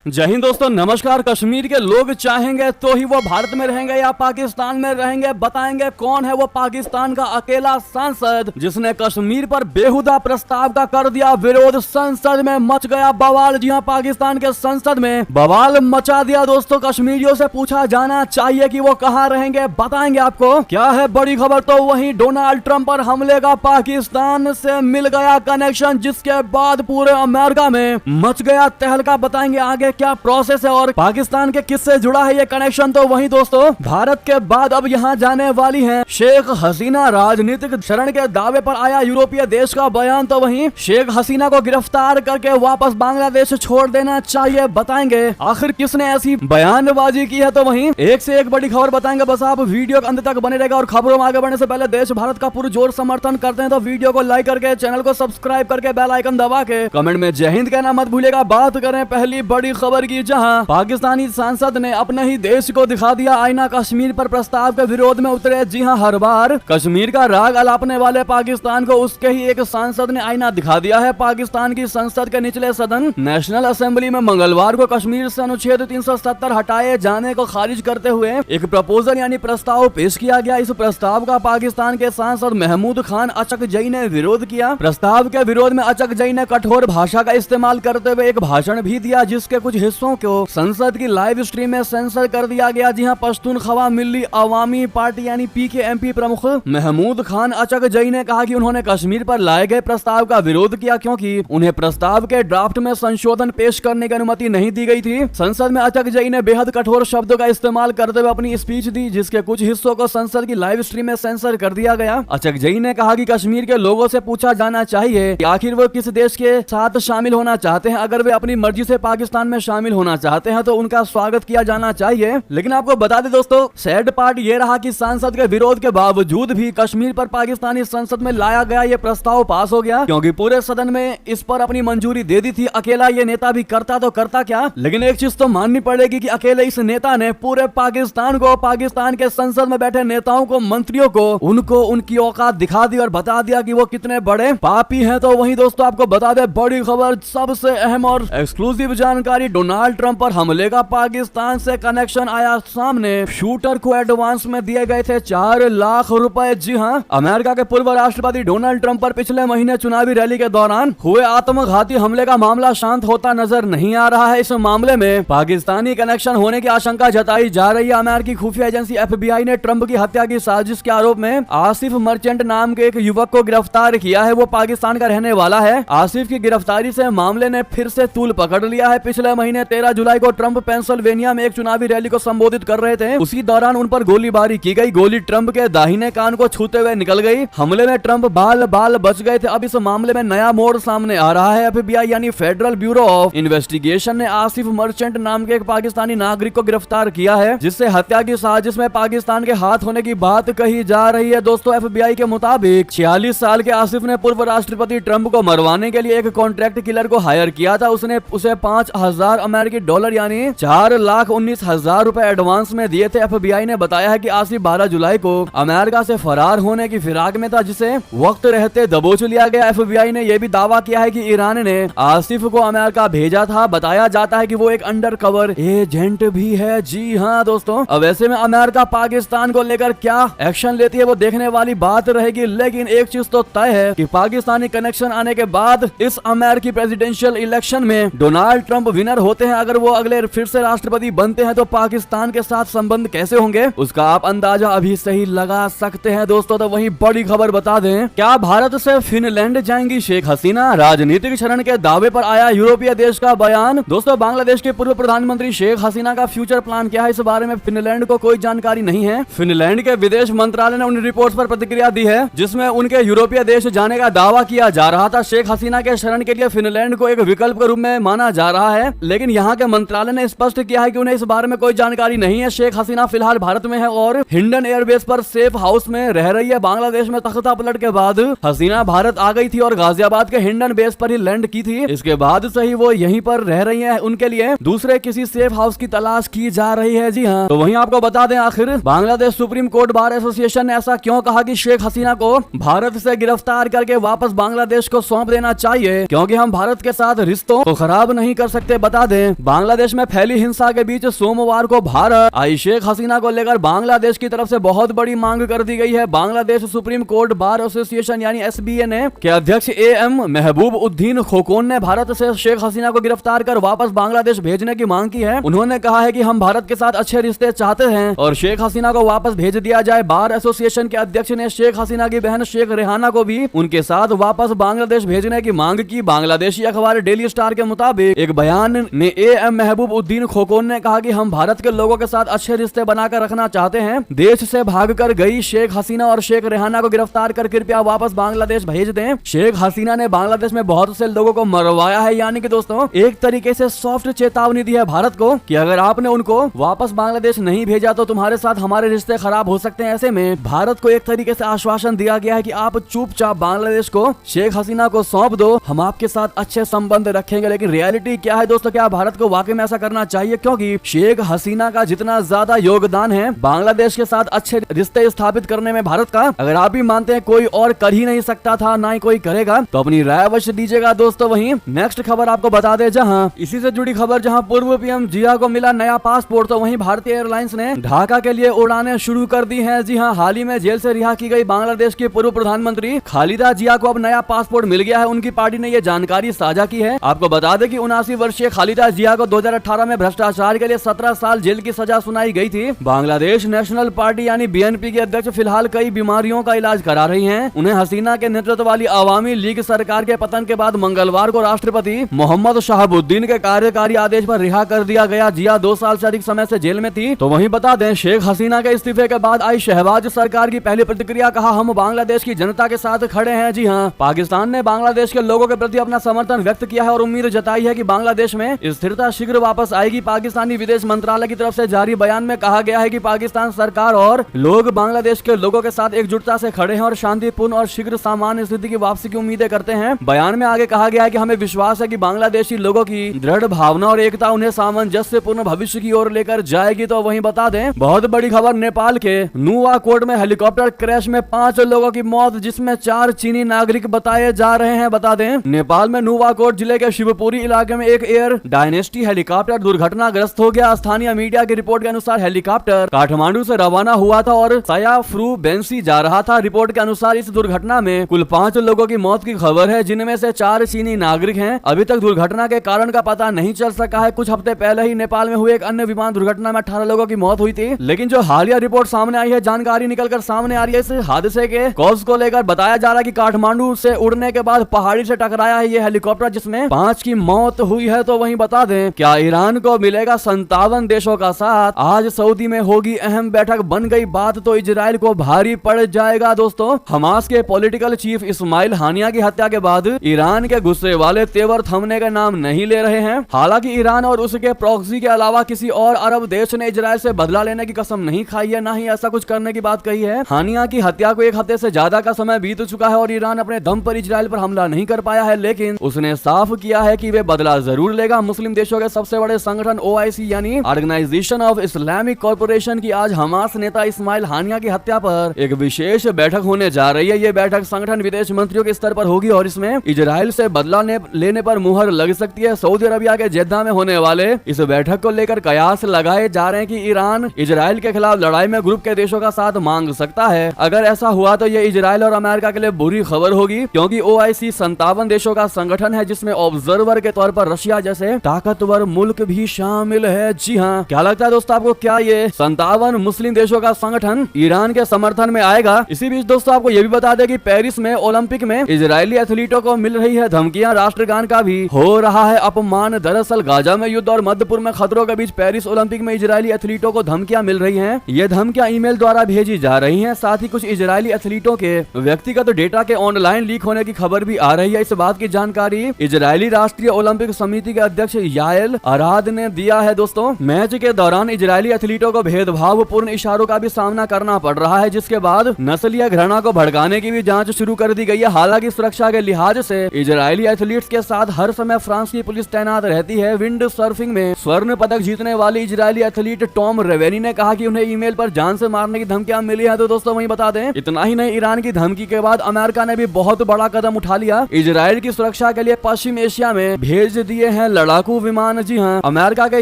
जय हिंद दोस्तों, नमस्कार। कश्मीर के लोग चाहेंगे तो ही वो भारत में रहेंगे या पाकिस्तान में रहेंगे, बताएंगे कौन है वो पाकिस्तान का अकेला सांसद जिसने कश्मीर पर बेहुदा प्रस्ताव का कर दिया विरोध। संसद में मच गया बवाल। जी हां, पाकिस्तान के संसद में बवाल मचा दिया दोस्तों। कश्मीरियों से पूछा जाना चाहिए कि वो कहां रहेंगे, बताएंगे आपको क्या है बड़ी खबर। तो वहीं डोनाल्ड ट्रंप पर हमले का पाकिस्तान से मिल गया कनेक्शन, जिसके बाद पूरे अमेरिका में मच गया तहलका। बताएंगे आगे क्या प्रोसेस है और पाकिस्तान के किससे जुड़ा है ये कनेक्शन। तो वहीं दोस्तों, भारत के बाद अब यहाँ जाने वाली हैं शेख हसीना। राजनीतिक शरण के दावे पर आया यूरोपीय देश का बयान। तो वहीं शेख हसीना को गिरफ्तार करके वापस बांग्लादेश छोड़ देना चाहिए, बताएंगे आखिर किसने ऐसी बयानबाजी की है। तो वहीं एक से एक बड़ी खबर बताएंगे, बस आप वीडियो के अंत तक बने रहेगा। और खबरों में आगे बढ़ने से पहले देश भारत का पुरजोर समर्थन करते हैं तो वीडियो को लाइक करके, चैनल को सब्सक्राइब करके, बेल आइकन दबा के कमेंट में जय हिंद कहना मत भूलिएगा। बात करें पहली बड़ी खबर की, जहां पाकिस्तानी सांसद ने अपने ही देश को दिखा दिया आईना। कश्मीर पर प्रस्ताव के विरोध में उतरे। जी हां, हर बार कश्मीर का राग अलापने वाले पाकिस्तान को उसके ही एक सांसद ने आईना दिखा दिया है। पाकिस्तान की संसद के निचले सदन नेशनल असेंबली में मंगलवार को कश्मीर से अनुच्छेद 370 हटाए जाने को खारिज करते हुए एक प्रपोजल यानी प्रस्ताव पेश किया गया। इस प्रस्ताव का पाकिस्तान के सांसद महमूद खान अचकजई ने विरोध किया। प्रस्ताव के विरोध में अचकजई ने कठोर भाषा का इस्तेमाल करते हुए एक भाषण भी दिया, जिसके कुछ हिस्सों को संसद की लाइव स्ट्रीम में सेंसर कर दिया गया। जी हां, पश्तूनख्वा मिल्ली अवामी पार्टी यानी पीकेएमपी प्रमुख महमूद खान अचकजई ने कहा कि उन्होंने कश्मीर पर लाए गए प्रस्ताव का विरोध किया क्योंकि उन्हें प्रस्ताव के ड्राफ्ट में संशोधन पेश करने की अनुमति नहीं दी गई थी। संसद में अचकजई ने बेहद कठोर शब्दों का इस्तेमाल करते हुए अपनी स्पीच दी, जिसके कुछ हिस्सों को संसद की लाइव स्ट्रीम में सेंसर कर दिया गया। अचकजई ने कहा कि कश्मीर के लोगों से पूछा जाना चाहिए कि आखिर वो किस देश के साथ शामिल होना चाहते हैं। अगर वे अपनी मर्जी से पाकिस्तान में शामिल होना चाहते हैं तो उनका स्वागत किया जाना चाहिए। लेकिन आपको बता दें दोस्तों, सैड पार्ट ये रहा कि सांसद के विरोध के बावजूद भी कश्मीर पर पाकिस्तानी संसद में लाया गया ये प्रस्ताव पास हो गया, क्योंकि पूरे सदन में इस पर अपनी मंजूरी दे दी थी। अकेला ये नेता भी करता तो करता क्या, लेकिन एक चीज तो माननी पड़ेगी कि अकेले इस नेता ने पूरे पाकिस्तान को, पाकिस्तान के संसद में बैठे नेताओं को, मंत्रियों को, उनको उनकी औकात दिखा दी और बता दिया कि वो कितने बड़े पापी हैं। तो वहीं दोस्तों, आपको बता दे बड़ी खबर, सबसे अहम और एक्सक्लूसिव जानकारी, डोनाल्ड ट्रंप पर हमले का पाकिस्तान से कनेक्शन आया सामने। शूटर को एडवांस में दिए गए थे 4 लाख रुपए। जी हां, अमेरिका के पूर्व राष्ट्रपति डोनाल्ड ट्रंप पर पिछले महीने चुनावी रैली के दौरान हुए आत्मघाती हमले का मामला शांत होता नजर नहीं आ रहा है। इस मामले में पाकिस्तानी कनेक्शन होने की आशंका जताई जा रही है। अमेरिकी खुफिया एजेंसी FBI ने ट्रंप की हत्या की साजिश के आरोप में आसिफ मर्चेंट नाम के एक युवक को गिरफ्तार किया है। वो पाकिस्तान का रहने वाला है। आसिफ की गिरफ्तारी से मामले ने फिर से तूल पकड़ लिया है। पिछले महीने 13 जुलाई को ट्रंप पेंसिल्वेनिया में एक चुनावी रैली को संबोधित कर रहे थे। उसी दौरान उन पर गोलीबारी की गई। गोली ट्रंप के दाहिने कान को छूते हुए निकल गई। हमले में ट्रंप बाल बाल बच गए थे। अब इस मामले में नया मोड़ सामने आ रहा है। FBI यानी फेडरल ब्यूरो ऑफ इन्वेस्टिगेशन ने आसिफ मर्चेंट नाम के एक पाकिस्तानी नागरिक को गिरफ्तार किया है, जिससे हत्या की साजिश में पाकिस्तान के हाथ होने की बात कही जा रही है। दोस्तों, FBI के मुताबिक 46 साल के आसिफ ने पूर्व राष्ट्रपति ट्रंप को मरवाने के लिए एक कॉन्ट्रैक्ट किलर को हायर किया था। उसने उसे $5,000 अमेरिकी डॉलर यानी 4,19,000 रुपए एडवांस में दिए थे। FBI ने बताया है कि आसिफ 12 जुलाई को अमेरिका से फरार होने की फिराक में था, जिसे वक्त रहते दबोच लिया गया। FBI ने यह भी दावा किया है कि ईरान ने आसिफ को अमेरिका भेजा था। बताया जाता है कि वो एक अंडर कवर एजेंट भी है। जी हाँ दोस्तों, अब ऐसे में अमेरिका पाकिस्तान को लेकर क्या एक्शन लेती है वो देखने वाली बात रहेगी। लेकिन एक चीज तो तय है कि पाकिस्तानी कनेक्शन आने के बाद इस अमेरिकी प्रेसिडेंशियल इलेक्शन में डोनाल्ड ट्रंप विनर होते हैं। अगर वो अगले फिर से राष्ट्रपति बनते हैं तो पाकिस्तान के साथ संबंध कैसे होंगे उसका आप अंदाजा अभी से ही लगा सकते हैं दोस्तों। तो वही बड़ी खबर बता दें, क्या भारत से फिनलैंड जाएंगी शेख हसीना? राजनीतिक शरण के दावे पर आया यूरोपीय देश का बयान। दोस्तों, बांग्लादेश के पूर्व प्रधानमंत्री शेख हसीना का फ्यूचर प्लान क्या है, इस बारे में फिनलैंड को कोई जानकारी नहीं है। फिनलैंड के विदेश मंत्रालय ने उन रिपोर्ट्स पर प्रतिक्रिया दी है जिसमें उनके यूरोपीय देश जाने का दावा किया जा रहा था। शेख हसीना के शरण के लिए फिनलैंड को एक विकल्प के रूप में माना जा रहा है, लेकिन यहाँ के मंत्रालय ने स्पष्ट किया है कि उन्हें इस बारे में कोई जानकारी नहीं है। शेख हसीना फिलहाल भारत में है और हिंडन एयरबेस पर सेफ हाउस में रह रही है। बांग्लादेश में तख्ता पलट के बाद हसीना भारत आ गई थी और गाजियाबाद के हिंडन बेस पर ही लैंड की थी। इसके बाद से ही वो यहीं पर रह रही है। उनके लिए दूसरे किसी सेफ हाउस की तलाश की जा रही है। जी हाँ, तो वहीं आपको बता दें, आखिर Bangladesh supreme court bar association ने ऐसा क्यों कहा कि शेख हसीना को भारत से गिरफ्तार करके वापस बांग्लादेश को सौंप देना चाहिए, क्योंकि हम भारत के साथ रिश्तों को खराब नहीं कर सकते। बता दें, बांग्लादेश में फैली हिंसा के बीच सोमवार को भारत आई शेख हसीना को लेकर बांग्लादेश की तरफ से बहुत बड़ी मांग कर दी गई है। Bangladesh supreme court bar association यानी SBA के अध्यक्ष AM महबूब उद्दीन खोकोन ने भारत से शेख हसीना को गिरफ्तार कर वापस बांग्लादेश भेजने की मांग की है। उन्होंने कहा है कि हम भारत के साथ अच्छे रिश्ते चाहते हैं और शेख हसीना को वापस भेज दिया जाए। बार एसोसिएशन के अध्यक्ष ने शेख हसीना की बहन शेख रेहाना को भी उनके साथ वापस बांग्लादेश भेजने की मांग की। बांग्लादेशी अखबार डेली स्टार के मुताबिक एक बयान में AM महबूब उद्दीन खोकोन ने कहा कि हम भारत के लोगों के साथ अच्छे रिश्ते बनाकर रखना चाहते हैं। देश से भागकर गई शेख हसीना और शेख रेहाना को गिरफ्तार कर कृपया वापस बांग्लादेश भेज दें। शेख हसीना ने बांग्लादेश में बहुत से लोगों को मरवाया है, यानी कि दोस्तों एक तरीके से सॉफ्ट चेतावनी दी है भारत को कि अगर आपने उनको वापस बांग्लादेश नहीं भेजा तो तुम्हारे साथ हमारे रिश्ते खराब हो सकते हैं। ऐसे में भारत को एक तरीके से आश्वासन दिया गया है कि आप चुपचाप बांग्लादेश को शेख हसीना को सौंप दो, हम आपके साथ अच्छे संबंध रखेंगे। लेकिन रियलिटी क्या है दोस्तों, क्या भारत को वाकई में ऐसा करना चाहिए? क्योंकि शेख हसीना का जितना ज्यादा योगदान है बांग्लादेश के साथ अच्छे रिश्ते स्थापित करने में भारत का, अगर आप भी मानते हैं कोई और कर ही नहीं सकता था, ना ही कोई करेगा, तो अपनी राय अवश्य दीजिएगा दोस्तों। वहीं नेक्स्ट खबर आपको बता दे, जहां इसी से जुड़ी खबर, जहां पूर्व PM जिया को मिला नया पासपोर्ट, तो वहीं भारतीय एयरलाइंस ने ढाका के लिए उड़ानें शुरू कर दी हैं। जी हां, हाल ही में जेल से रिहा की गई बांग्लादेश की पूर्व प्रधानमंत्री खालिदा जिया को अब नया पासपोर्ट मिल गया है। उनकी पार्टी ने यह जानकारी साझा की है। आपको बता दें कि 79 वर्षीय खालिदा जिया को 2018 में भ्रष्टाचार के लिए 17 साल जेल की सजा सुनाई गई थी। बांग्लादेश नेशनल पार्टी यानी BNP की अध्यक्ष फिलहाल कई बीमारियों का इलाज करा रही हैं। उन्हें हसीना के नेतृत्व वाली आवामी लीग सरकार के पतन के बाद मंगलवार को राष्ट्रपति मोहम्मद शाहबुद्दीन के कार्यकारी आदेश पर रिहा कर दिया गया। जिया 2 साल से अधिक समय से जेल में थी। तो वहीं बता दें, शेख हसीना के इस्तीफे के बाद आई शहबाज सरकार की पहली प्रतिक्रिया, कहा हम बांग्लादेश की जनता के साथ खड़े हैं। जी हां, पाकिस्तान ने बांग्लादेश के लोगों के प्रति अपना समर्थन व्यक्त किया है और उम्मीद जताई है कि बांग्लादेश में स्थिरता शीघ्र वापस आएगी। पाकिस्तानी विदेश मंत्रालय की तरफ से जारी बयान में कहा गया है कि पाकिस्तान सरकार और लोग बांग्लादेश के लोगों के साथ एकजुटता से खड़े हैं और शांतिपूर्ण और शीघ्र सामान्य स्थिति की वापसी की उम्मीदें करते हैं। बयान में आगे कहा गया है कि हमें विश्वास है कि बांग्लादेशी लोगों की दृढ़ भावना और एकता उन्हें सामंजस्यपूर्ण भविष्य की ओर लेकर जाएगी। तो वहीं बता दें, बहुत बड़ी खबर, नेपाल के नुवाकोट में हेलीकॉप्टर क्रैश में 5 लोगों की मौत, जिसमें 4 चीनी नागरिक बताए जा रहे हैं। बता दें, नेपाल में नुवाकोट जिले के शिवपुरी इलाके में एक एयर डायनेस्टी हेलीकॉप्टर दुर्घटनाग्रस्त हो गया। स्थानीय मीडिया की रिपोर्ट के अनुसार हेलीकॉप्टर काठमांडू से रवाना हुआ था और सयाफ्रू बेंसी जा रहा था। रिपोर्ट के अनुसार इस दुर्घटना में कुल 5 लोगों की मौत की खबर है, जिनमें से 4 चीनी नागरिक हैं। अभी तक दुर्घटना के कारण का पता नहीं चल सका है। कुछ हफ्ते पहले ही नेपाल में हुए एक अन्य विमान दुर्घटना में 18 लोगों की मौत हुई थी। लेकिन जो हालिया रिपोर्ट सामने आई है, जानकारी निकलकर सामने आ रही है इस हादसे के कॉज को लेकर, बताया जा रहा है कि काठमांडू से उड़ने के बाद पहाड़ी से टकराया है ये हेलीकॉप्टर, जिसमें 5 की मौत हुई है। तो वहीं बता दें, क्या ईरान को मिलेगा 57 देशों का साथ? आज सऊदी में होगी अहम बैठक, बन गई बात तो इजराइल को भारी पड़ जाएगा। दोस्तों, हमास के पॉलिटिकल चीफ इस्माइल हानिया की हत्या के बाद ईरान के गुस्से वाले तेवर थमने का नाम नहीं ले रहे हैं। हालांकि ईरान और उसके प्रॉक्सी के अलावा किसी और अरब देश ने इजराइल से बदला लेने की कसम नहीं खाई है, ना ही ऐसा कुछ करने की बात कही है। हानिया की हत्या को 1 हफ्ते से ज्यादा का समय बीत चुका है और ईरान अपने दम पर इजराइल पर हमला नहीं कर पाया है, लेकिन उसने साफ किया है कि वे बदला जरूर लेगा। मुस्लिम देशों के सबसे बड़े संगठन OIC यानी ऑर्गेनाइजेशन ऑफ इस्लामिक कॉर्पोरेशन की आज हमास नेता इस्माइल हानिया की हत्या पर एक विशेष बैठक होने जा रही है। ये बैठक संगठन विदेश मंत्रियों के स्तर पर होगी और इसमें इजराइल से बदला लेने पर मुहर लग सकती है। सऊदी अरबिया के जेद्दा में होने वाले इस बैठक को लेकर कयास लगाए जा रहे हैं कि ईरान इजराइल के खिलाफ लड़ाई में ग्रुप के देशों का साथ मांग सकता है। अगर ऐसा हुआ तो ये इजराइल और अमेरिका के लिए बुरी खबर होगी, क्योंकि OIC 57 देशों का संगठन है, जिसमें ऑब्जर्वर के तौर पर रशिया जैसे ताकतवर मुल्क भी शामिल है। जी हाँ, क्या लगता है दोस्तों आपको, क्या ये 57 मुस्लिम देशों का संगठन ईरान के समर्थन में आएगा? इसी बीच दोस्तों आपको ये भी बता दें कि पेरिस में ओलंपिक में इजरायली एथलीटों को मिल रही है धमकियां, राष्ट्रगान का भी हो रहा है अपमान। दरअसल गाजा में युद्ध और मध्यपुर में खतरों के बीच पेरिस ओलंपिक में इजरायली एथलीटों को धमकियां मिल रही हैं। ये धमकियां ईमेल द्वारा भेजी जा रही हैं। साथ ही कुछ इजरायली एथलीटों के व्यक्तिगत डेटा के ऑनलाइन लीक होने की खबर भी आ रही है। इस बात की जानकारी इजरायली राष्ट्रीय ओलंपिक समिति के अध्यक्ष यायल अराद ने दिया है। दोस्तों, मैच के दौरान इजरायली एथलीटों को भेदभावपूर्ण इशारों का भी सामना करना पड़ रहा है, जिसके बाद नस्लीय घृणा को भड़काने की भी जांच शुरू कर दी गई है। हालांकि सुरक्षा के लिहाज से इजरायली एथलीट्स के साथ हर समय फ्रांस की पुलिस तैनात रहती है। विंड सर्फिंग में स्वर्ण पदक जीतने वाली इजरायली एथलीट टॉम रेवेनी ने कहा कि उन्हें ईमेल पर जान से मारने की धमकियां मिली है। तो दोस्तों वहीं बता दें, इतना ही नहीं, ईरान की धमकी के बाद अमेरिका ने भी बहुत बड़ा कदम उठा लिया। इजराइल की सुरक्षा के लिए पश्चिम एशिया में भेज दिए हैं लड़ाकू विमान। जी हाँ, अमेरिका के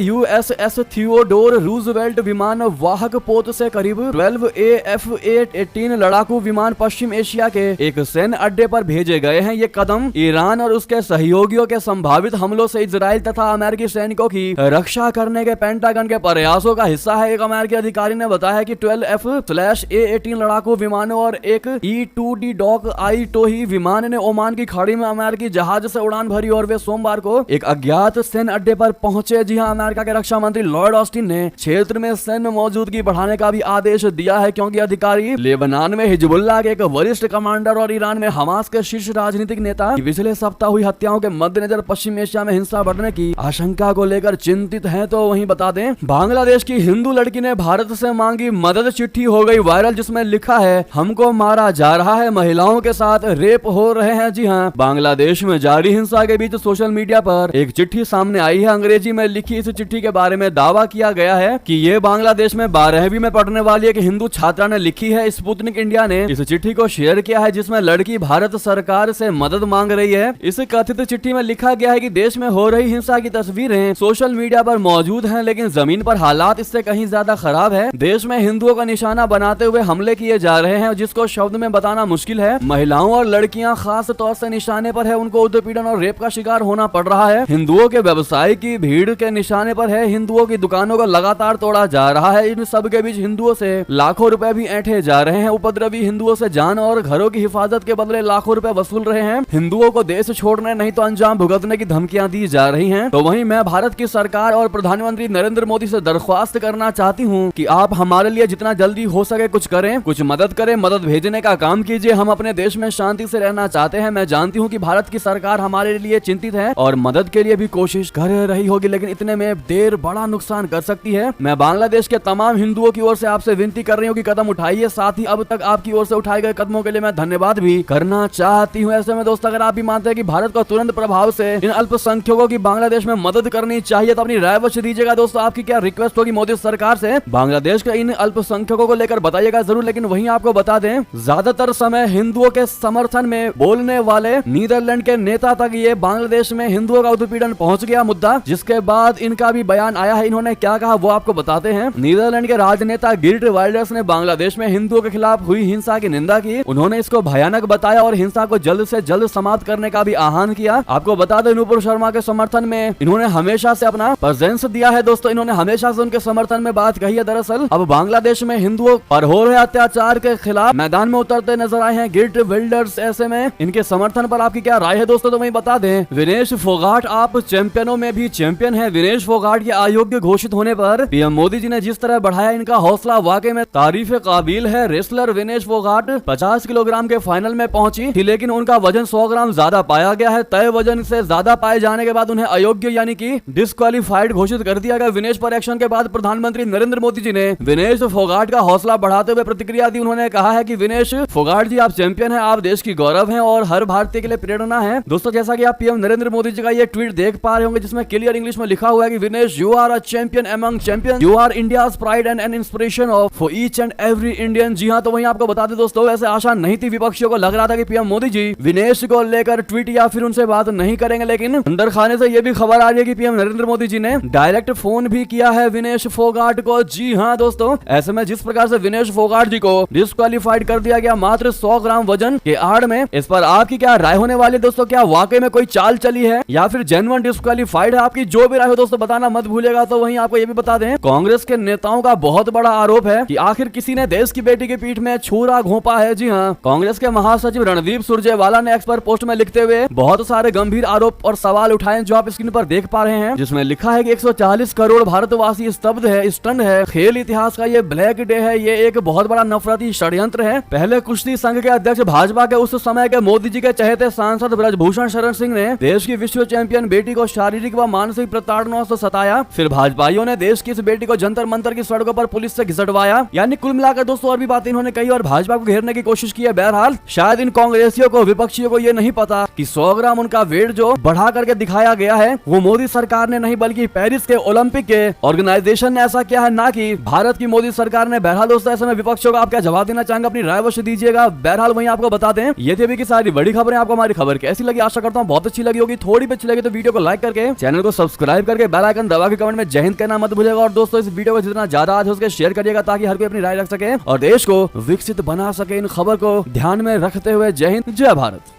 USS थियोडोर रूजवेल्ट विमान वाहक पोत से करीब 12 AF-18 लड़ाकू विमान पश्चिम एशिया के एक सैन्य अड्डे पर भेजे गए हैं। ये कदम ईरान और उसके सहयोगियों के संभावित हमलों से इजराइल तथा अमेरिकी सैनिकों की रक्षा करने के पेंटागन के प्रयासों का हिस्सा है। एक अमेरिकी अधिकारी ने बताया कि 12 F-A-18 लड़ाकू विमानों और एक E-2D डॉक आई टोही विमान ने ओमान की खाड़ी में अमेरिकी जहाज से उड़ान भरी और वे सोमवार को एक अज्ञात सैन्य अड्डे पर पहुंचे। जी हां, अमेरिका के रक्षा मंत्री लॉर्ड ऑस्टिन ने क्षेत्र में सैन्य मौजूदगी बढ़ाने का भी आदेश दिया है, क्योंकि अधिकारी लेबनान में हिजबुल्लाह के एक वरिष्ठ कमांडर और ईरान में हमास के शीर्ष राजनीतिक नेता की पिछले सप्ताह हुई हत्याओं के मद्देनजर पश्चिम एशिया में हिंसा बढ़ने की आशंका को लेकर चिंतित हैं। तो वहीं बता दें, बांग्लादेश की हिंदू लड़की ने भारत से मांगी मदद। चिट्ठी हो गई वायरल, जिसमें लिखा है, हमको मारा जा रहा है, महिलाओं के साथ रेप हो रहे हैं। जी हाँ, बांग्लादेश में जारी हिंसा के बीच सोशल मीडिया पर एक चिट्ठी सामने आई है। अंग्रेजी में लिखी इस चिट्ठी के बारे में दावा किया गया है कि ये बांग्लादेश में 12वीं में पढ़ने वाली एक हिंदू छात्रा ने लिखी है। स्पुतनिक इंडिया ने इस चिट्ठी को शेयर किया है, जिसमें लड़की भारत सरकार से मदद मांग रही है। इस कथित चिट्ठी में लिखा गया है कि देश में हो रही हिंसा की तस्वीरें सोशल मीडिया पर मौजूद हैं, लेकिन जमीन पर हालात इससे कहीं ज्यादा खराब है। देश में हिंदुओं का निशाना बनाते हुए हमले किए जा रहे हैं, जिसको शब्द में बताना मुश्किल है। महिलाओं और लड़कियां खास तौर से निशाने पर है, उनको उत्पीड़न और रेप का शिकार होना पड़ रहा है। हिंदुओं के व्यवसाय की भीड़ के निशाने पर है, हिंदुओं की दुकानों को लगातार तोड़ा जा रहा है। इन सब के बीच हिंदुओं से लाखों रुपए भी ऐंठे जा रहे हैं। उपद्रवी हिंदुओं से जान और घरों की हिफाजत के बदले लाखों रुपए वसूल रहे हैं। हिंदुओं को देश छोड़ने नहीं तो अंजाम भुगतने की धमकियां दी जा रही हैं। तो वहीं मैं भारत की सरकार और प्रधानमंत्री नरेंद्र मोदी से दरख्वास्त करना चाहती हूं कि आप हमारे लिए जितना जल्दी हो सके कुछ करें, कुछ मदद करें, मदद भेजने का काम कीजिए। हम अपने देश में शांति से रहना चाहते हैं। मैं जानती हूं कि भारत की सरकार हमारे लिए चिंतित है और मदद के लिए भी कोशिश कर रही होगी, लेकिन इतने में देर बड़ा नुकसान कर सकती है। मैं बांग्लादेश के तमाम हिंदुओं की ओर से आपसे विनती कर रही हूँ कि कदम उठाइए। साथ ही अब तक आपकी ओर से उठाए गए कदमों के लिए मैं धन्यवाद भी करना चाहती हूँ। ऐसे में दोस्तों, अगर आप भी मानते हैं कि भारत को तुरंत प्रभाव से इन अल्पसंख्यकों की बांग्लादेश में मदद करनी चाहिए, तो अपनी राय अवश्य दीजिएगा। दोस्तों, आपकी क्या रिक्वेस्ट होगी मोदी सरकार से? बांग्लादेश के इन अल्पसंख्यकों को लेकर बताइएगा जरूर। लेकिन वहीं आपको बता दें, ज्यादातर समय हिंदुओं के समर्थन में बोलने वाले नीदरलैंड के नेता तक ये बांग्लादेश में हिंदुओं का उत्पीड़न पहुंच गया मुद्दा, जिसके बाद इनका भी बयान आया है। इन्होंने क्या कहा वो आपको बताते हैं। नीदरलैंड के राजनेता गिर्ट वाइल्डर्स ने बांग्लादेश में हिंदुओं के खिलाफ हुई हिंसा की निंदा की। उन्होंने इसको भयानक बताया और हिंसा को जल्द से जल्द समाप्त करने का भी आह्वान किया। आपको बता दें, नुपुर शर्मा के समर्थन में इन्होंने हमेशा से अपना प्रेजेंस दिया है। दोस्तों, इन्होंने हमेशा से उनके समर्थन में बात कही है। दरअसल अब बांग्लादेश में हिंदुओं पर हो रहे अत्याचार के खिलाफ मैदान में उतरते नजर आए हैं गिर्ट विल्डर्स। ऐसे में इनके समर्थन पर आपकी क्या राय है दोस्तों? तो वही बता दें, विनेश फोगाट आप चैंपियनों में भी चैंपियन है। विनेश फोगाट के अयोग्य घोषित होने पर पीएम मोदी जी ने जिस तरह बढ़ाया इनका हौसला वाकई में तारीफ काबिल है। रेसलर विनेश फोगाट 50 किलोग्राम के फाइनल में पहुंची थी, लेकिन उनका वजन 100 ग्राम ज्यादा पाया गया है। तय वजन से ज्यादा पाए जाने के बाद उन्हें अयोग्य यानी कि डिस्क्वालीफाइड घोषित कर दिया गया। विनेश पर एक्शन के बाद प्रधानमंत्री नरेंद्र मोदी जी ने विनेश फोगाट का हौसला बढ़ाते हुए प्रतिक्रिया दी। उन्होंने कहा है कि विनेश फोगाट जी, आप चैंपियन हैं, आप देश की गौरव हैं और हर भारतीय के लिए प्रेरणा है। दोस्तों, जैसा कि आप पीएम नरेंद्र मोदी जी का ये ट्वीट देख पा रहे होंगे, जिसमें क्लियर इंग्लिश में लिखा हुआ है कि Vinesh, you are a champion among champion, you are India's pride and an inspiration of for each and every Indian. जी हाँ, तो वहीं आपको बता दें दोस्तों, वैसे आशा नहीं थी, विपक्षियों को लग रहा था कि पीएम मोदी जी विनेश को लेकर ट्वीट या फिर उनसे बात नहीं करेंगे, लेकिन अंदर खाने से ये भी खबर आ रही है कि पीएम नरेंद्र मोदी जी ने डायरेक्ट फोन भी किया है विनेश फोगाट को। जी हाँ दोस्तों, ऐसे में जिस प्रकार से विनेश फोगाट जी को डिस्क्वालीफाइड कर दिया गया मात्र 100 ग्राम वजन के आड़ में, इस पर आपकी क्या राय होने वाली है दोस्तों? क्या वाकई में कोई चाल चली है या फिर जेन्युइन डिस्क्वालीफाइड है? आपकी जो भी राय हो दोस्तों बताना मत भूलिएगा। तो वहीं आपको ये भी बता दें, कांग्रेस के नेताओं का बहुत बड़ा आरोप है कि आखिर किसी ने देश की बेटी की पीठ में छुरा घोंपा है। जी हाँ, कांग्रेस के महासचिव रणदीप सुरजेवाला ने एक्स पर पोस्ट में लिखते हुए बहुत सारे गंभीर आरोप और सवाल उठाए, जो आप स्क्रीन पर देख पा रहे हैं, जिसमें लिखा है कि 140 करोड़ भारतवासी स्तब्ध है, स्टन है, खेल इतिहास का ये ब्लैक डे है, ये एक बहुत बड़ा नफरती षड्यंत्र है। पहले कुश्ती संघ के अध्यक्ष भाजपा के उस समय के मोदी जी के चहेते सांसद ब्रजभूषण शरण सिंह ने देश की विश्व चैंपियन बेटी को शारीरिक व मानसिक प्रताड़नाओं से सताया। फिर भाजपाइयों ने देश की इस बेटी को जंतर मंतर की सड़कों पर पुलिस से घिसटवाया। यानी कुल मिलाकर दोस्तों और भी बातें इन्होंने कही और भाजपा को घेरने की कोशिश की है। बहरहाल शायद इन कांग्रेसियों को, विपक्षियों को ये नहीं पता कि 100 ग्राम उनका वेट जो बढ़ा करके दिखाया गया है वो मोदी सरकार ने नहीं बल्कि पेरिस के ओलंपिक के ऑर्गेनाइजेशन ने ऐसा किया है, ना कि भारत की मोदी सरकार ने। बहरहाल दोस्तों, ऐसे में विपक्षियों को आप क्या जवाब देना चाहेंगे? अपनी राय अवश्य दीजिएगा। बहरहाल वहीं आपको बता दें, ये थी अभी की सारी बड़ी खबरें। आपको हमारी खबर कैसी लगी? आशा करता हूँ बहुत अच्छी लगी होगी। थोड़ी भी अच्छी लगी तो वीडियो को लाइक करके, चैनल को सब्सक्राइब करके, बेल आइकन दबा के कमेंट में जय हिंद कहना मत भूलिएगा। और दोस्तों इस वीडियो को जितना ज्यादा आज उसके शेयर करिएगा ताकि हर कोई अपनी राय रख सके और देश को विकसित बना सके। इन खबर को ध्यान में रखते हुए जय हिंद, जय भारत।